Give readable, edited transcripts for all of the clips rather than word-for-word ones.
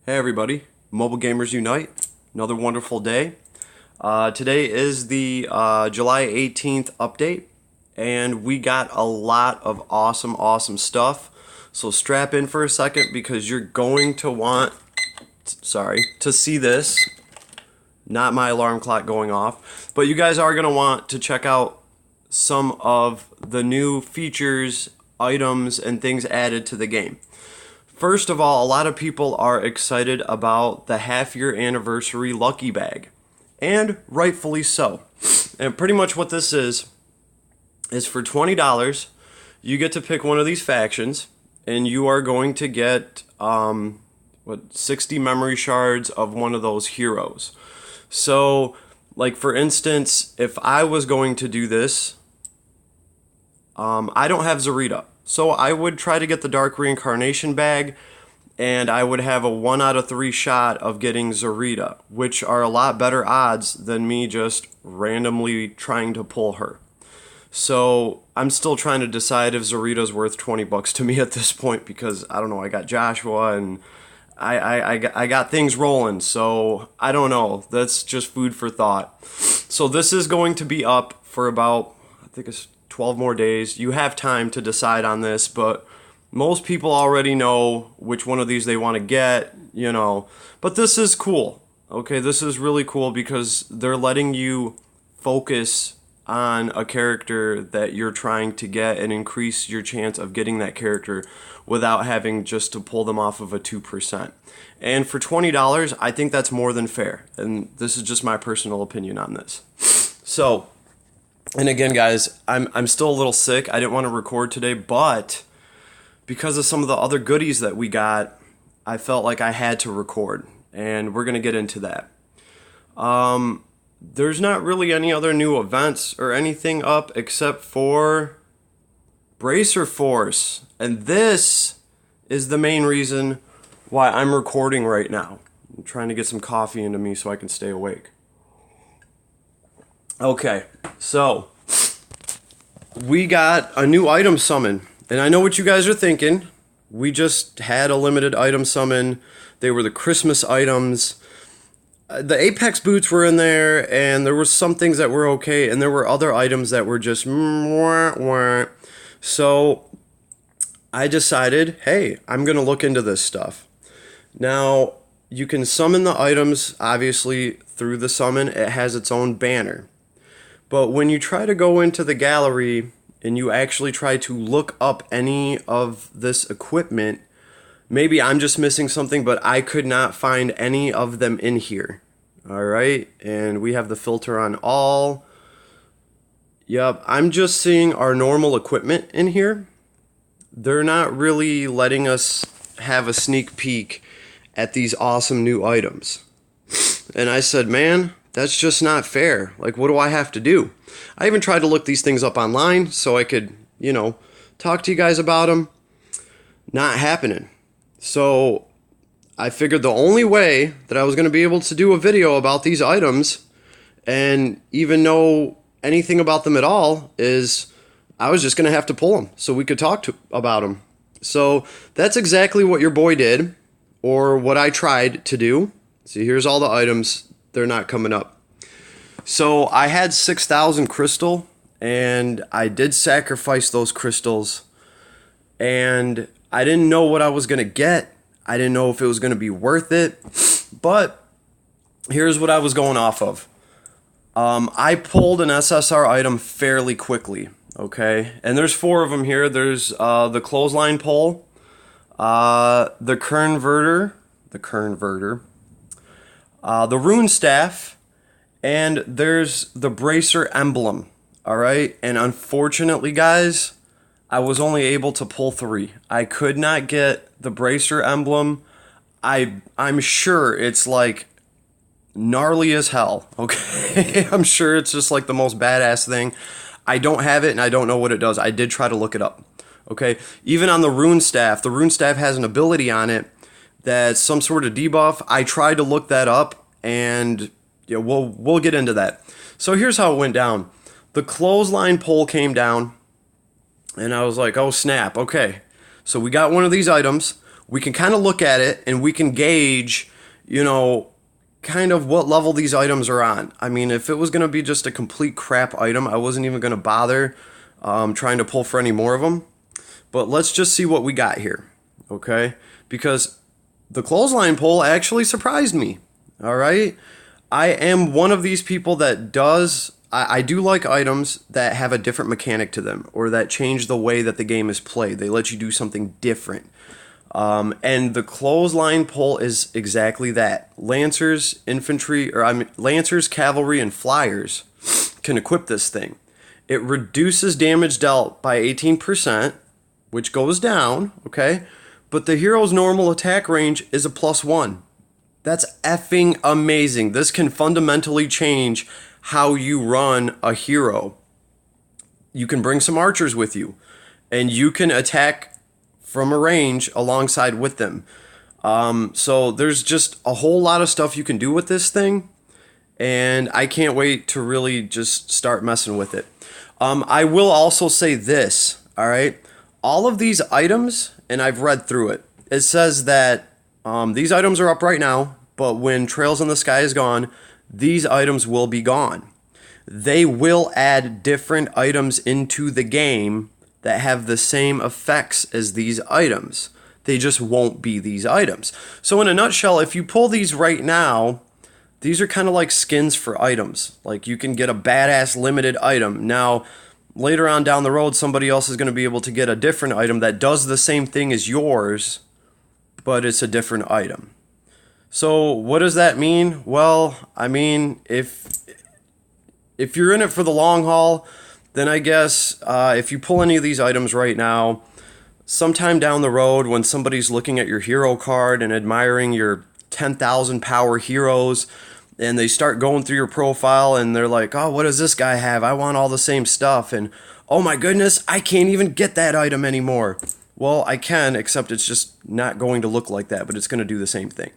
Hey everybody, Mobile Gamers Unite. Another wonderful day. Today is the July 18th update, and we got a lot of awesome stuff. So strap in for a second because you're going to want, to see this. Not my alarm clock going off, but you guys are going to want to check out some of the new features, items, and things added to the game. First of all, a lot of people are excited about the half-year anniversary Lucky Bag, and rightfully so. And pretty much what this is for $20, you get to pick one of these factions, and you are going to get 60 memory shards of one of those heroes. So, like for instance, if I was going to do this, I don't have Zarita. So I would try to get the Dark Reincarnation bag, and I would have a 1 out of 3 shot of getting Zarita, which are a lot better odds than me just randomly trying to pull her. So I'm still trying to decide if Zarita's worth 20 bucks to me at this point, because I don't know, I got Joshua and I got things rolling, so I don't know. That's just food for thought. So this is going to be up for about, I think it's 12 more days. You have time to decide on this, but most people already know which one of these they want to get, you know. But this is cool. Okay, this is really cool because they're letting you focus on a character that you're trying to get and increase your chance of getting that character without having just to pull them off of a 2%. And for $20, I think that's more than fair. And this is just my personal opinion on this. So, and again, guys, I'm still a little sick. I didn't want to record today, but because of some of the other goodies that we got, I felt like I had to record, and we're going to get into that. There's not really any other new events or anything up except for Bracer Force, and this is the main reason why I'm recording right now. I'm trying to get some coffee into me so I can stay awake. Okay, so we got a new item summon, and I know what you guys are thinking. We just had a limited item summon. They were the Christmas items. The Apex boots were in there, and there were some things that were okay, and there were other items that were just wah, wah. So I decided, hey, I'm going to look into this stuff. Now, you can summon the items, obviously, through the summon. It has its own banner. But when you try to go into the gallery and you actually try to look up any of this equipment, maybe I'm just missing something, but I could not find any of them in here. All right, and we have the filter on all. Yep, I'm just seeing our normal equipment in here. They're not really letting us have a sneak peek at these awesome new items. And I said, man, that's just not fair. Like, what do I have to do? I even tried to look these things up online so I could, you know, talk to you guys about them. Not happening. So I figured the only way that I was going to be able to do a video about these items and even know anything about them at all is I was just going to have to pull them so we could talk about them. So that's exactly what your boy did, or what I tried to do. See, here's all the items. They're not coming up. So I had 6,000 crystal, and I did sacrifice those crystals, and I didn't know what I was going to get. I didn't know if it was going to be worth it, but here's what I was going off of. I pulled an SSR item fairly quickly, okay? And there's 4 of them here. There's the clothesline pole, the Kernverter, the rune staff, and there's the bracer emblem, all right? And unfortunately, guys, I was only able to pull 3. I could not get the bracer emblem. I'm sure it's like gnarly as hell, okay? I'm sure it's just like the most badass thing. I don't have it, and I don't know what it does. I did try to look it up, okay? Even on the rune staff has an ability on it that's some sort of debuff. I tried to look that up, and yeah, we'll get into that. So here's how it went down. The clothesline pole came down, and I was like, oh snap, okay. So we got one of these items. we can kind of look at it and we can gauge, you know, kind of what level these items are on. I mean, if it was going to be just a complete crap item, I wasn't even going to bother trying to pull for any more of them. But let's just see what we got here, okay? Because the clothesline pull actually surprised me, all right? I am one of these people that I do like items that have a different mechanic to them or that change the way that the game is played. They let you do something different. And the clothesline pull is exactly that. Lancers, Lancers, cavalry, and flyers can equip this thing. It reduces damage dealt by 18%, which goes down, okay? But the hero's normal attack range is a +1. That's effing amazing. This can fundamentally change how you run a hero. You can bring some archers with you, and you can attack from a range alongside with them. So there's just a whole lot of stuff you can do with this thing, and I can't wait to really just start messing with it. I will also say this, all right? All of these items, and I've read through it, it says that these items are up right now, but when Trails in the Sky is gone, these items will be gone. They will add different items into the game that have the same effects as these items. They just won't be these items. So in a nutshell, if you pull these right now, these are kind of like skins for items. Like you can get a badass limited item. Now, later on down the road, somebody else is going to be able to get a different item that does the same thing as yours, but it's a different item. So what does that mean? Well, I mean, if you're in it for the long haul, then I guess if you pull any of these items right now, sometime down the road when somebody's looking at your hero card and admiring your 10,000 power heroes, and they start going through your profile and they're like, oh, what does this guy have? I want all the same stuff. And oh my goodness, I can't even get that item anymore. Well, I can, except it's just not going to look like that, but it's going to do the same thing.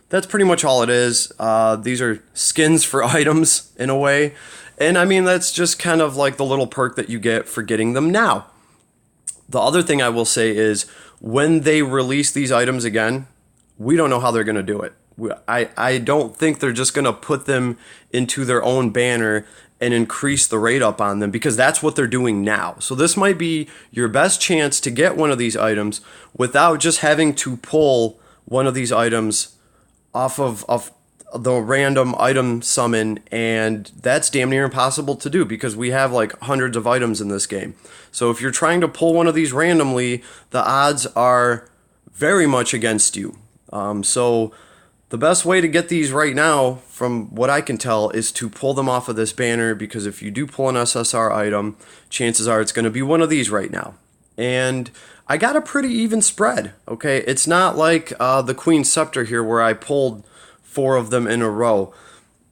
That's pretty much all it is. These are skins for items in a way. And I mean, that's just kind of like the little perk that you get for getting them now. The other thing I will say is when they release these items again, we don't know how they're going to do it. I don't think they're just going to put them into their own banner and increase the rate up on them, because that's what they're doing now. So this might be your best chance to get one of these items without just having to pull one of these items off of the random item summon, and that's damn near impossible to do because we have like hundreds of items in this game. So if you're trying to pull one of these randomly, the odds are very much against you. So the best way to get these right now, from what I can tell, is to pull them off of this banner, because if you do pull an SSR item, chances are it's going to be one of these right now. And I got a pretty even spread, okay? It's not like the Queen's Scepter here where I pulled 4 of them in a row.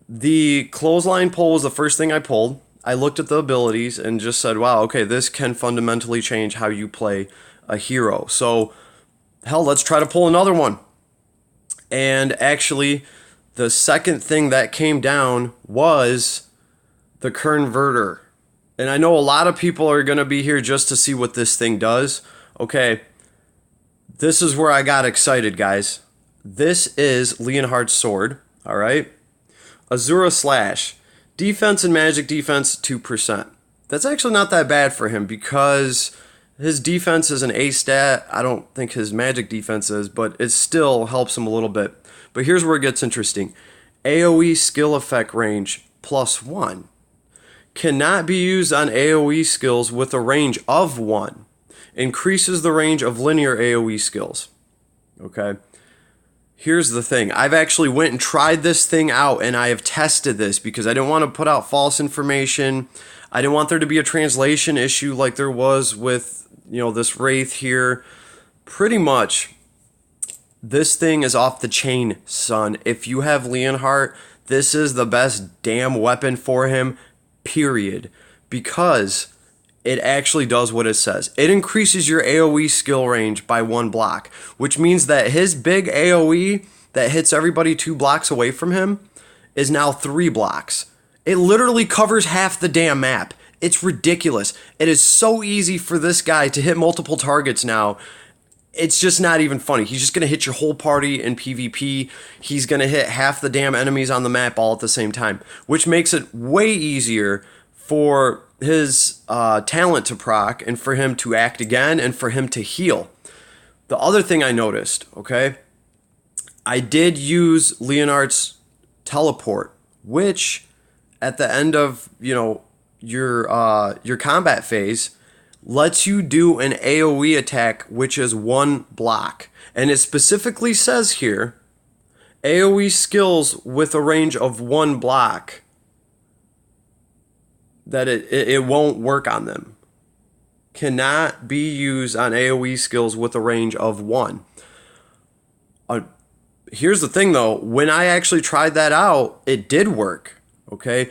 The clothesline pull was the first thing I pulled. I looked at the abilities and just said, wow, okay, this can fundamentally change how you play a hero. So, hell, let's try to pull another one. And actually, the second thing that came down was the Converter. And I know a lot of people are going to be here just to see what this thing does. Okay, this is where I got excited, guys. This is Leonhardt's sword, all right? Azura Slash. Defense and magic defense, 2%. That's actually not that bad for him because his defense is an A stat. I don't think his magic defense is, but it still helps him a little bit. But here's where it gets interesting. AoE skill effect range, +1. Cannot be used on AoE skills with a range of 1. Increases the range of linear AoE skills. Okay? Here's the thing. I've actually went and tried this thing out, and I have tested this because I didn't want to put out false information. I didn't want there to be a translation issue like there was with, this Wraith here. Pretty much, this thing is off the chain, son. If you have Leonhardt, this is the best damn weapon for him, period. Because it actually does what it says. It increases your AoE skill range by 1 block, which means that his big AoE that hits everybody 2 blocks away from him is now 3 blocks. It literally covers half the damn map. It's ridiculous. It is so easy for this guy to hit multiple targets now, it's just not even funny. He's just going to hit your whole party in PvP. He's going to hit half the damn enemies on the map all at the same time, which makes it way easier for his talent to proc and for him to act again and for him to heal. The other thing I noticed, okay, I did use Leonhardt's teleport, which at the end of, your combat phase lets you do an AoE attack, which is 1 block. And it specifically says here, AoE skills with a range of 1 block, that it won't work on them. Cannot be used on AoE skills with a range of 1. Here's the thing though, when I actually tried that out, it did work, okay?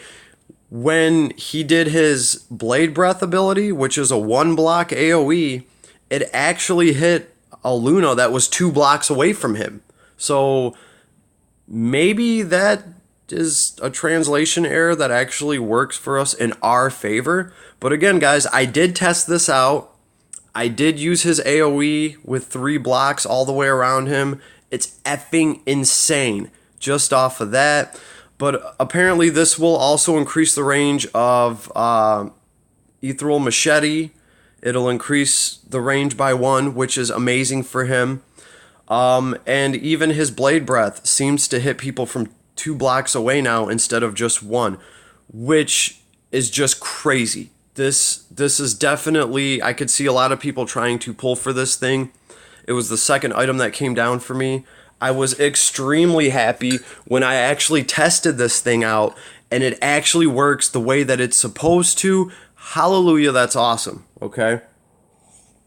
When he did his Blade Breath ability, which is a 1 block AoE, it actually hit a Luna that was 2 blocks away from him. So maybe that is a translation error that actually works for us in our favor. But again, guys, I did test this out. I did use his AoE with 3 blocks all the way around him. It's effing insane just off of that. But apparently this will also increase the range of Ethereal Machete. It'll increase the range by 1, which is amazing for him. And even his Blade Breath seems to hit people from 2 blocks away now instead of just 1, which is just crazy. This is definitely, I could see a lot of people trying to pull for this thing. It was the second item that came down for me. I was extremely happy when I actually tested this thing out and it actually works the way that it's supposed to. Hallelujah, that's awesome, okay?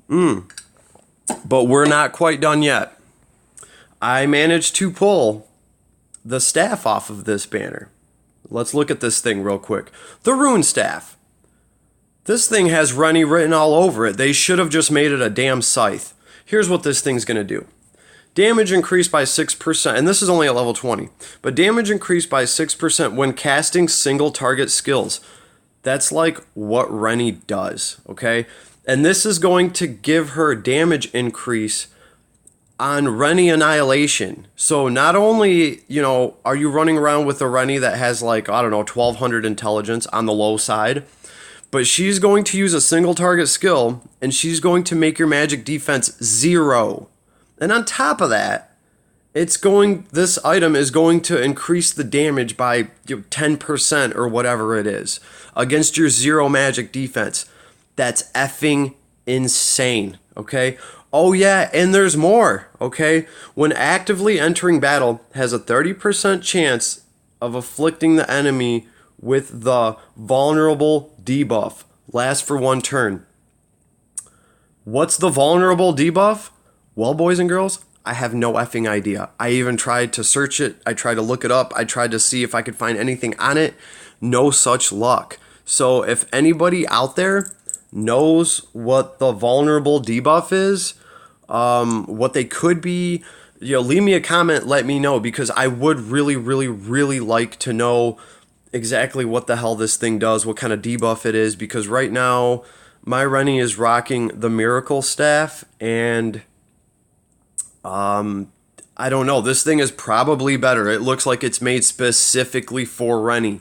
But we're not quite done yet. I managed to pull the staff off of this banner. Let's look at this thing real quick. The Rune staff. This thing has Rune written all over it. They should have just made it a damn scythe. Here's what this thing's going to do. Damage increased by 6%, and this is only at level 20, but damage increased by 6% when casting single target skills. That's like what Rune does, okay? And this is going to give her damage increase on Rune Annihilation. So not only, are you running around with a Rune that has 1,200 intelligence on the low side, but she's going to use a single target skill, and she's going to make your magic defense 0. And on top of that, this item is going to increase the damage by 10% or whatever it is against your 0 magic defense. That's effing insane, okay? Oh yeah, and there's more, okay? When actively entering battle, has a 30% chance of afflicting the enemy with the vulnerable debuff. Lasts for 1 turn. What's the vulnerable debuff? Well, boys and girls, I have no effing idea. I even tried to search it. I tried to look it up. I tried to see if I could find anything on it. No such luck. So if anybody out there knows what the vulnerable debuff is, what they could be, leave me a comment, let me know, because I would really, really, really like to know exactly what the hell this thing does, what kind of debuff it is, because right now my Rune is rocking the Miracle Staff, and I don't know. This thing is probably better. It looks like it's made specifically for Rune.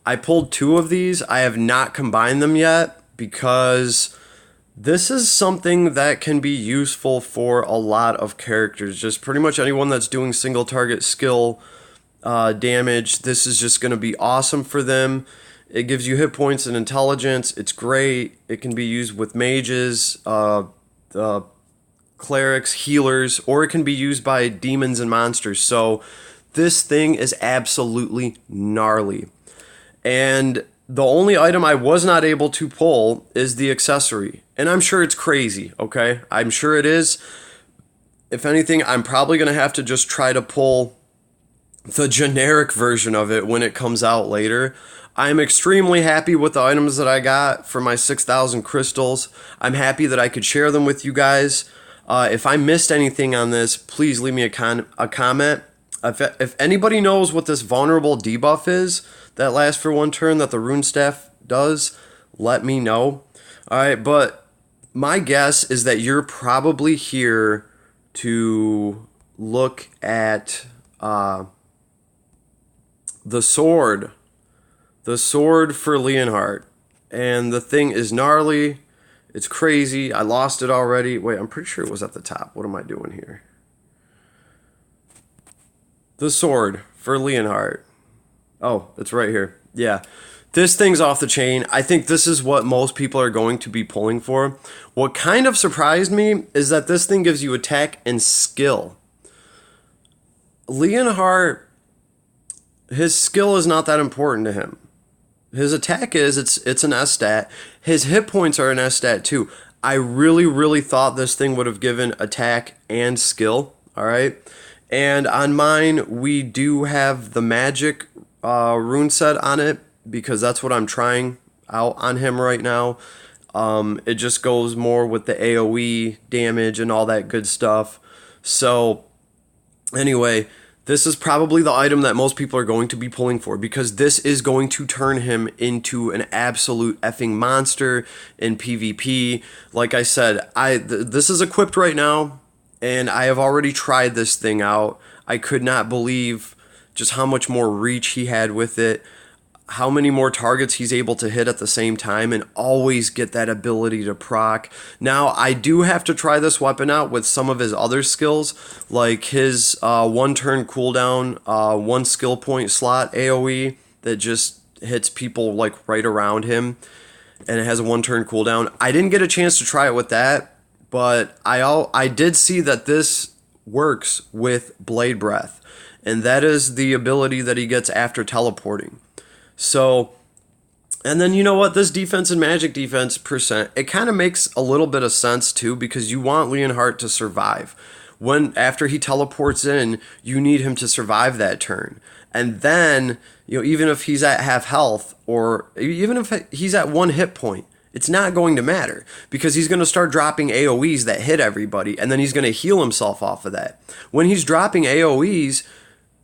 I pulled 2 of these. I have not combined them yet because this is something that can be useful for a lot of characters. Just pretty much anyone that's doing single target skill damage. This is just going to be awesome for them. It gives you hit points and intelligence. It's great. It can be used with mages, clerics, healers, or it can be used by demons and monsters. So this thing is absolutely gnarly. And the only item I was not able to pull is the accessory. And I'm sure it's crazy, okay? I'm sure it is. If anything, I'm probably going to have to just try to pull the generic version of it when it comes out later. I'm extremely happy with the items that I got for my 6,000 crystals. I'm happy that I could share them with you guys. If I missed anything on this, please leave me a comment. If anybody knows what this vulnerable debuff is that lasts for 1 turn that the Rune Staff does, let me know. Alright, but my guess is that you're probably here to look at the sword. The sword for Leonhardt. And the thing is gnarly. It's crazy. I lost it already. Wait, I'm pretty sure it was at the top. What am I doing here? The sword for Leonhardt. Oh, it's right here. Yeah. This thing's off the chain. I think this is what most people are going to be pulling for. What kind of surprised me is that this thing gives you attack and skill. Leonhardt, his skill is not that important to him. His attack is, it's an S stat. His hit points are an S stat too. I really thought this thing would have given attack and skill. All right. And on mine, we do have the magic rune set on it because that's what I'm trying out on him right now. It just goes more with the AoE damage and all that good stuff. So anyway, this is probably the item that most people are going to be pulling for because this is going to turn him into an absolute effing monster in PvP. Like I said, this is equipped right now, and I have already tried this thing out. I could not believe just how much more reach he had with it, how many more targets he's able to hit at the same time and always get that ability to proc. Now, I do have to try this weapon out with some of his other skills, like his one turn cooldown, one skill point slot AoE that just hits people like right around him, and it has a one turn cooldown. I didn't get a chance to try it with that, but I did see that this works with Blade Breath, and that is the ability that he gets after teleporting. So, and then you know what, this defense and magic defense percent, it kind of makes a little bit of sense too, because you want Leonhardt to survive. After he teleports in, you need him to survive that turn. And then, even if he's at half health, or even if he's at one hit point, it's not going to matter, because he's going to start dropping AoEs that hit everybody, and then he's going to heal himself off of that. When he's dropping AoEs,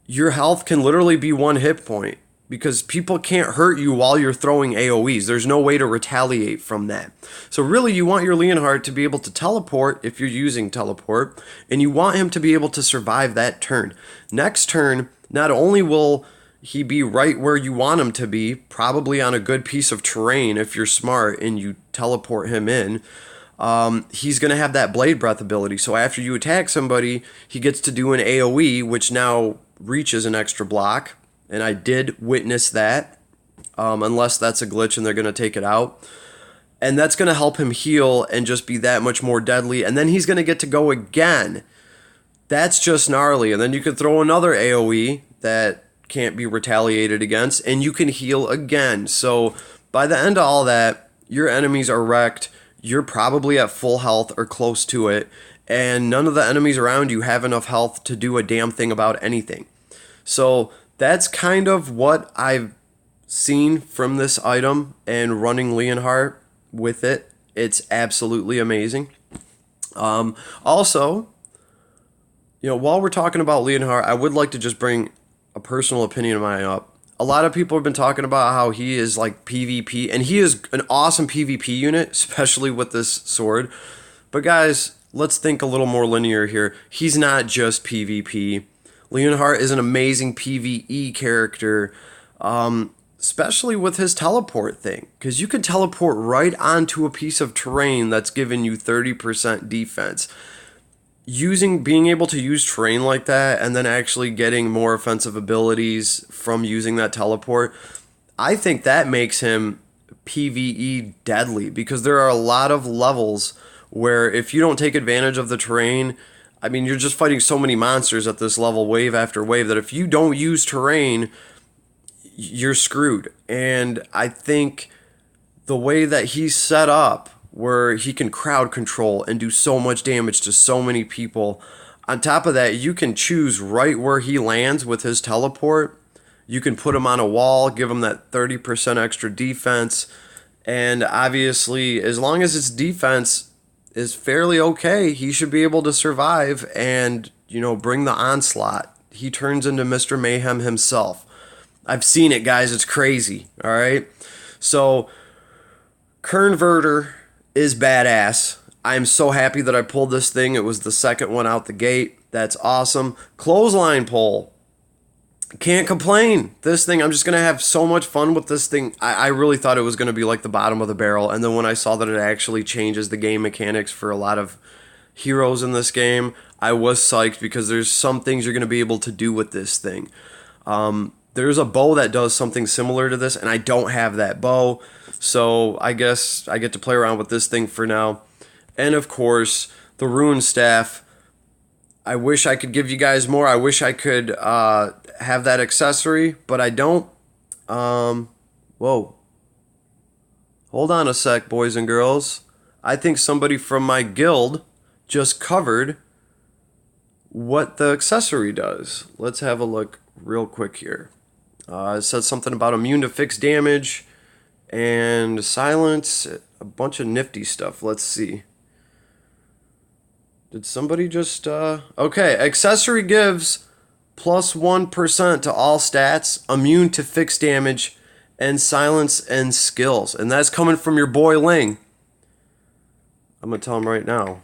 your health can literally be one hit point, because people can't hurt you while you're throwing AoEs. There's no way to retaliate from that. So really, you want your Leonhardt to be able to teleport if you're using teleport, and you want him to be able to survive that turn. Next turn, not only will he be right where you want him to be, probably on a good piece of terrain if you're smart and you teleport him in, he's going to have that Blade Breath ability. So after you attack somebody, he gets to do an AoE, which now reaches an extra block. And I did witness that, unless that's a glitch and they're going to take it out. And that's going to help him heal and just be that much more deadly. And then he's going to get to go again. That's just gnarly. And then you can throw another AoE that can't be retaliated against, and you can heal again. So by the end of all that, your enemies are wrecked. You're probably at full health or close to it. And none of the enemies around you have enough health to do a damn thing about anything. So that's kind of what I've seen from this item and running Leonhardt with it. It's absolutely amazing. Also, while we're talking about Leonhardt, I would like to just bring a personal opinion of mine up. A lot of people have been talking about how he is like PvP, and he is an awesome PvP unit, especially with this sword. But guys, let's think a little more linear here. He's not just PvP. Leonhardt is an amazing PvE character, especially with his teleport thing, because you can teleport right onto a piece of terrain that's giving you 30% defense. Being able to use terrain like that and then actually getting more offensive abilities from using that teleport, I think that makes him PvE deadly, because there are a lot of levels where if you don't take advantage of the terrain, I mean, you're just fighting so many monsters at this level, wave after wave, that if you don't use terrain, you're screwed. And I think the way that he's set up, where he can crowd control and do so much damage to so many people, on top of that, you can choose right where he lands with his teleport. You can put him on a wall, give him that 30% extra defense, and obviously, as long as his defense is fairly okay, he should be able to survive and, bring the onslaught. He turns into Mr. Mayhem himself. I've seen it, guys. It's crazy. All right. So, Kernverter is badass. I'm so happy that I pulled this thing. It was the second one out the gate. That's awesome. Clothesline pull. Can't complain. This thing, I'm just going to have so much fun with this thing. I really thought it was going to be like the bottom of the barrel. And then when I saw that it actually changes the game mechanics for a lot of heroes in this game, I was psyched because there's some things you're going to be able to do with this thing. There's a bow that does something similar to this, and I don't have that bow. So I guess I get to play around with this thing for now. And of course, the Rune staff. I wish I could give you guys more. I wish I could have that accessory, but I don't. Whoa. Hold on a sec, boys and girls. I think somebody from my guild just covered what the accessory does. Let's have a look real quick here. It says something about immune to fixed damage and silence, a bunch of nifty stuff. Let's see. Did somebody just... Okay, accessory gives plus 1% to all stats, immune to fixed damage, and silence and skills. And that's coming from your boy Ling. I'm going to tell him right now.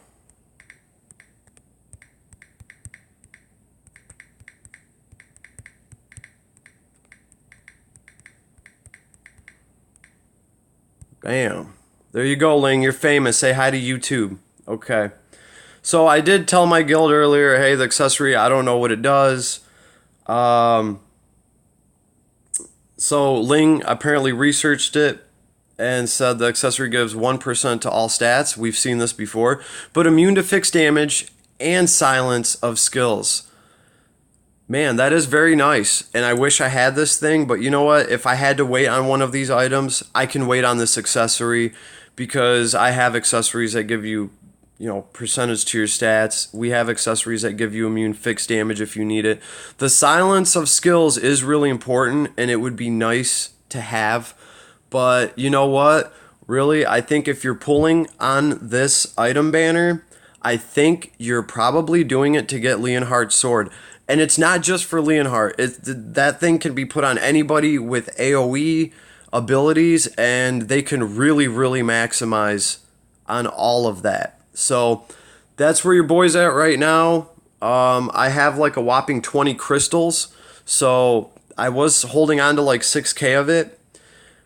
Bam. There you go, Ling. You're famous. Say hi to YouTube. Okay. So I did tell my guild earlier, hey, the accessory, I don't know what it does. So Ling apparently researched it and said the accessory gives 1% to all stats. We've seen this before. But immune to fixed damage and silence of skills. Man, that is very nice. And I wish I had this thing, but you know what? If I had to wait on one of these items, I can wait on this accessory because I have accessories that give you, percentage to your stats. We have accessories that give you immune fixed damage if you need it. The silence of skills is really important, and it would be nice to have. But you know what? Really, I think if you're pulling on this item banner, I think you're probably doing it to get Leonhardt's sword. And it's not just for Leonhardt. That thing can be put on anybody with AoE abilities, and they can really, really maximize on all of that. So that's where your boy's at right now. I have like a whopping 20 crystals. So I was holding on to like 6K of it.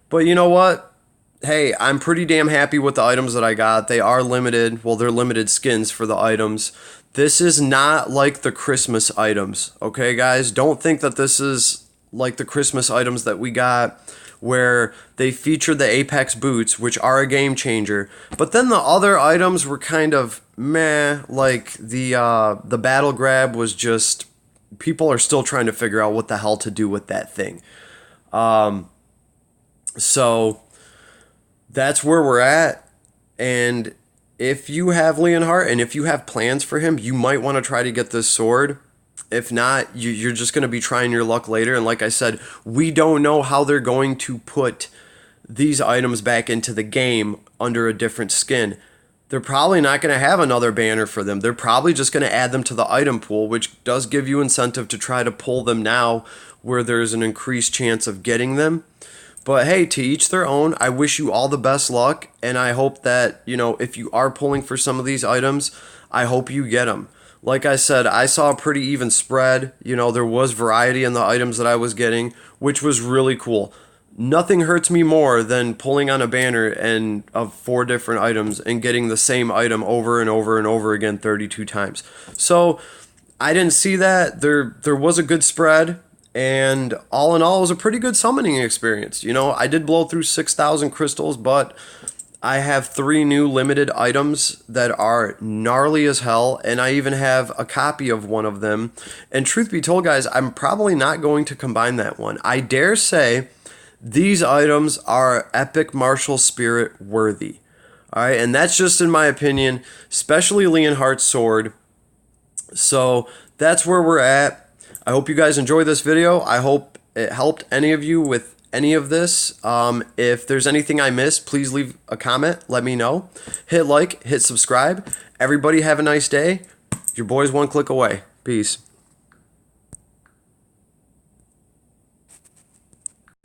But you know what? Hey, I'm pretty damn happy with the items that I got. They are limited. Well, they're limited skins for the items. This is not like the Christmas items. Okay, guys? Don't think that this is like the Christmas items that we got, where they featured the Apex boots, which are a game changer. But then the other items were kind of meh. Like the battle grab was just, people are still trying to figure out what the hell to do with that thing. So that's where we're at. And if you have Leonhardt and if you have plans for him, you might want to try to get this sword. If not, you're just going to be trying your luck later. And like I said, we don't know how they're going to put these items back into the game under a different skin. They're probably not going to have another banner for them. They're probably just going to add them to the item pool, which does give you incentive to try to pull them now where there's an increased chance of getting them. But hey, to each their own. I wish you all the best luck. And I hope that, if you are pulling for some of these items, I hope you get them. Like I said, I saw a pretty even spread. There was variety in the items that I was getting, which was really cool. Nothing hurts me more than pulling on a banner and of 4 different items and getting the same item over and over and over again 32 times. So I didn't see that. There was a good spread, and all in all, it was a pretty good summoning experience. I did blow through 6,000 crystals, but I have 3 new limited items that are gnarly as hell, and I even have a copy of one of them. And truth be told, guys, I'm probably not going to combine that one. I dare say these items are epic martial spirit worthy. All right, and that's just in my opinion, especially Leonhardt's sword. So that's where we're at. I hope you guys enjoyed this video. I hope it helped any of you with any of this. If there's anything I missed, please leave a comment. Let me know. Hit like, hit subscribe. Everybody have a nice day. Your boy's one click away. Peace.